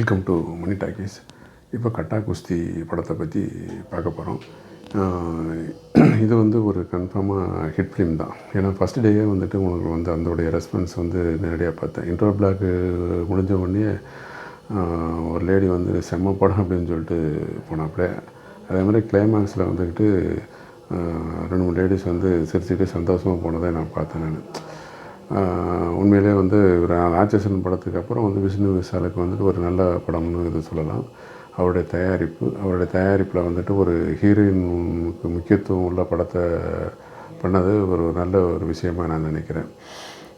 Welcome to money talkies. இப்போ கட்டா குஸ்தி படத்தை பற்றி பார்க்க போகிறோம். இது வந்து ஒரு கன்ஃபார்மாக ஹிட் ஃபிலிம் தான். ஏன்னா ஃபஸ்ட் டேயே வந்துட்டு உங்களுக்கு வந்து அதோடைய ரெஸ்பான்ஸ் வந்து நேரடியாக பார்த்தேன். இன்ட்ரோ பிளாக் முடிஞ்ச உடனே ஒரு லேடி வந்து செம்ம படம் அப்படின்னு சொல்லிட்டு போனாப்புல. அதே மாதிரி கிளைமேக்ஸில் வந்துக்கிட்டு 2-3 லேடிஸ் வந்து சிரிச்சுட்டு சந்தோஷமாக போனதை நான் பார்த்தேன். நான் உண்மையிலே வந்து ஒரு ராட்சசன் படத்துக்கு அப்புறம் வந்து விஷ்ணு விஷாலுக்கு வந்துட்டு ஒரு நல்ல படம்னு இது சொல்லலாம். அவருடைய தயாரிப்பில் வந்துட்டு ஒரு ஹீரோயினுக்கு முக்கியத்துவம் உள்ள படத்தை பண்ணது ஒரு நல்ல ஒரு விஷயமாக நான் நினைக்கிறேன்.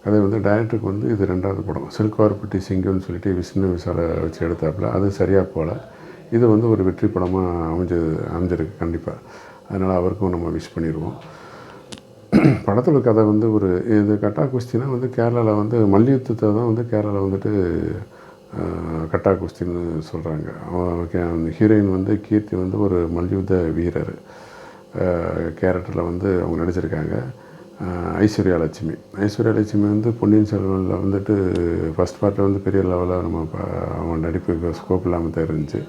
அதே வந்து டைரக்டருக்கு வந்து இது 2வது படம். சில்க்வார்பட்டி சிங்கம்னு சொல்லிட்டு விஷ்ணு விஷாலை வச்சு எடுத்தாப்புல. அது சரியாக போகல. இது வந்து ஒரு வெற்றி படமாக அமைஞ்சிருக்கு கண்டிப்பாக. அதனால் அவருக்கும் நம்ம விஷ் பண்ணிடுவோம். படத்தோட கதை வந்து இது கட்டா குஸ்தினா வந்து கேரளாவில் வந்து மல்யுத்தத்தை தான் வந்து கேரளாவில் வந்துட்டு கட்டா குஸ்தின்னு சொல்கிறாங்க. அந்த ஹீரோயின் வந்து கீர்த்தி வந்து ஒரு மல்யுத்த வீரர் கேரக்டரில் வந்து அவங்க நடிச்சிருக்காங்க. ஐஸ்வர்யா லட்சுமி வந்து பொன்னியின் செல்வனில் வந்துட்டு ஃபஸ்ட் பார்ட்டில் வந்து பெரிய லெவலில் அவங்க நடிப்புக்கு ஸ்கோப் இல்லாமல் தான் இருந்துச்சு.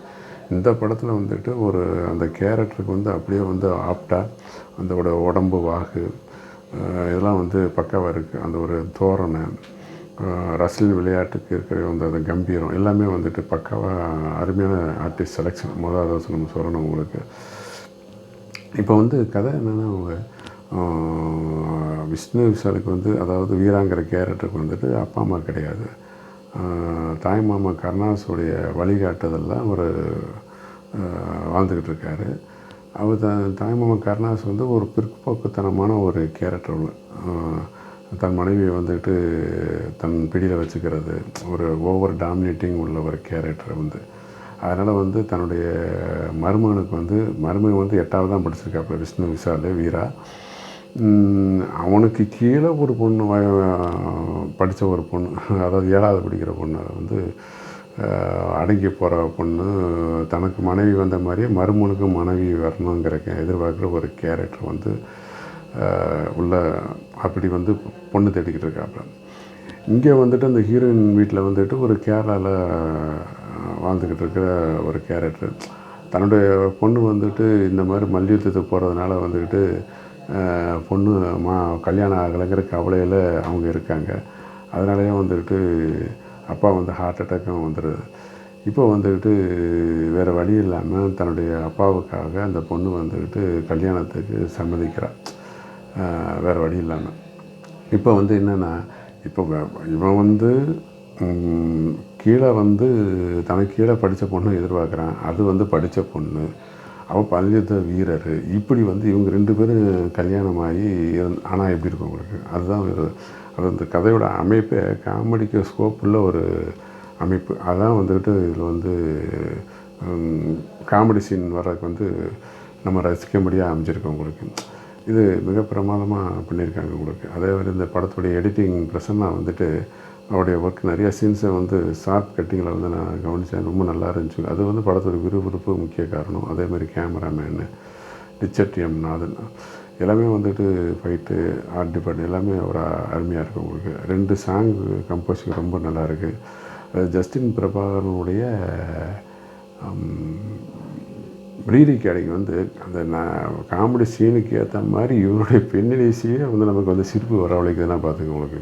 இந்த படத்தில் வந்துட்டு அந்த கேரக்டருக்கு வந்து அப்படியே வந்து ஆப்டாக அந்த உடம்பு வாகு இதெல்லாம் வந்து பக்காவாக இருக்குது. அந்த ஒரு தோரணை ரசில் விளையாட்டுக்கு இருக்கிற அந்த கம்பீரம் எல்லாமே வந்துட்டு பக்காவாக அருமையான ஆர்டிஸ்ட் செலெக்ஷன். முதலாவது நம்ம சொல்லணும் உங்களுக்கு. இப்போ வந்து கதை என்னென்னா, அவங்க விஷ்ணு விஷாலுக்கு வந்து அதாவது வீராங்கிற கேரக்டருக்கு வந்துட்டு அப்பா அம்மா கிடையாது. தாய் மாமா கருணாஸுடைய வழிகாட்டுதலில் அவர் வாழ்ந்துக்கிட்டு இருக்கார். அவர் தாய்மாமா கருணாஸ் வந்து ஒரு பிற்போக்குத்தனமான ஒரு கேரக்டர். தன் மனைவியை வந்துட்டு தன் பிடியில் வச்சுக்கிறது, ஒரு ஓவர் டாமினேட்டிங் உள்ள ஒரு கேரக்டர் வந்து. அதனால் வந்து தன்னுடைய மருமகன் வந்து 8வது தான் படிச்சிருக்காப்புல விஷ்ணு விஷால் வீரா. அவனுக்கு கீழே ஒரு பொண்ணு படித்த ஒரு பொண்ணு, அதாவது 7வது படிக்கிற பொண்ணு வந்து அடங்கி போகிற பொண்ணு, தனக்கு மனைவி வந்த மாதிரியே மருமகனுக்கு மனைவி வரணுங்கிற எதிர்பார்க்குற ஒரு கேரக்டர் வந்து அப்படி வந்து பொண்ணு தேடிக்கிட்டு இருக்காப்புல. இங்கே வந்துட்டு அந்த ஹீரோயின் வீட்டில் வந்துட்டு ஒரு கேரளாவில் வாழ்ந்துக்கிட்டு இருக்கிற ஒரு கேரக்டர். தன்னுடைய பொண்ணு வந்துட்டு இந்த மாதிரி மல்யுத்தத்துக்கு போகிறதுனால வந்துக்கிட்டு பொண்ணு கல்யாணம் ஆகலைங்கிற கவலையில் அவங்க இருக்காங்க. அதனாலேயே வந்துக்கிட்டு அப்பா வந்து ஹார்ட் அட்டாக்கும் வந்துடுது. இப்போ வந்துக்கிட்டு வேறு வழி இல்லாமல் தன்னுடைய அப்பாவுக்காக அந்த பொண்ணு வந்துக்கிட்டு கல்யாணத்துக்கு சம்மதிக்கிறாள். வேறு வழி இல்லாமல். இப்போ வந்து என்னென்னா, இப்போ இவன் வந்து கீழே வந்து தனக்கு கீழே படித்த பொண்ணு எதிர்பார்க்குறான். அது வந்து படித்த பொண்ணு, அவள் மல்யுத்த வீரர். இப்படி வந்து இவங்க 2 பேரும் கல்யாணமாகி ஆனால் எப்படி இருக்கும் உங்களுக்கு? அதுதான் அது அந்த கதையோட அமைப்பே காமெடிக்கு ஸ்கோப் உள்ள ஒரு அமைப்பு. அதான் வந்துக்கிட்டு இதில் வந்து காமெடி சீன் வர்றதுக்கு வந்து நம்ம ரசிக்கும்படியாக அமைஞ்சிருக்கோம் உங்களுக்கு. இது மிக பிரமாதமாக பண்ணியிருக்காங்க உங்களுக்கு. அதே மாதிரி இந்த படத்துடைய எடிட்டிங் பிரசன்னா வந்துட்டு அவருடைய ஒர்க் நிறையா சீன்ஸை வந்து ஷார்ப் கட்டிங்கில் வந்து நான் கவனித்தேன். ரொம்ப நல்லா இருந்துச்சு. அது வந்து படத்தோட விறுவிறுப்பு முக்கிய காரணம். அதே மாதிரி கேமராமேனு ரிச்சர்ட் எம் நாதன் எல்லாமே வந்துட்டு ஃபைட்டு ஆர்ட் டிபார்ட்மெண்ட் எல்லாமே ஒரு அருமையாக இருக்குது உங்களுக்கு. 2 சாங் கம்போஸிங் ரொம்ப நல்லா இருக்குது. ஜஸ்டின் பிரபாகரனுடைய ப்ரீடி கேடிங் வந்து அந்த காமெடி சீனுக்கு ஏற்ற மாதிரி இவருடைய பெண்ணிலேயே வந்து நமக்கு வந்து சிரிப்பு வரவழைக்குதுன்னா பார்த்துக்க உங்களுக்கு.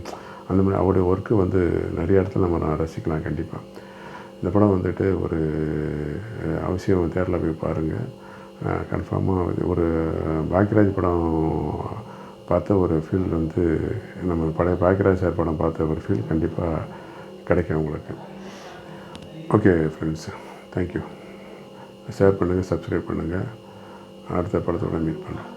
அந்த மாதிரி அவருடைய ஒர்க்கு வந்து நிறைய இடத்துல நம்ம ரசிக்கலாம் கண்டிப்பாக. இந்த படம் வந்துட்டு ஒரு அவசியம் தேரில் போய் பாருங்கள். கன்ஃபார்மாக ஒரு பாக்யராஜ் படம் பார்த்த ஒரு ஃபீல் வந்து நம்ம பழைய பாக்யராஜ் சார் படம் பார்த்த ஒரு ஃபீல் கண்டிப்பாக கிடைக்கும் உங்களுக்கு. Okay friends, thank you. ஷேர் பண்ணுங்கள், சப்ஸ்கிரைப் பண்ணுங்கள். அடுத்த படத்தோட மீட் பண்ணுறோம்.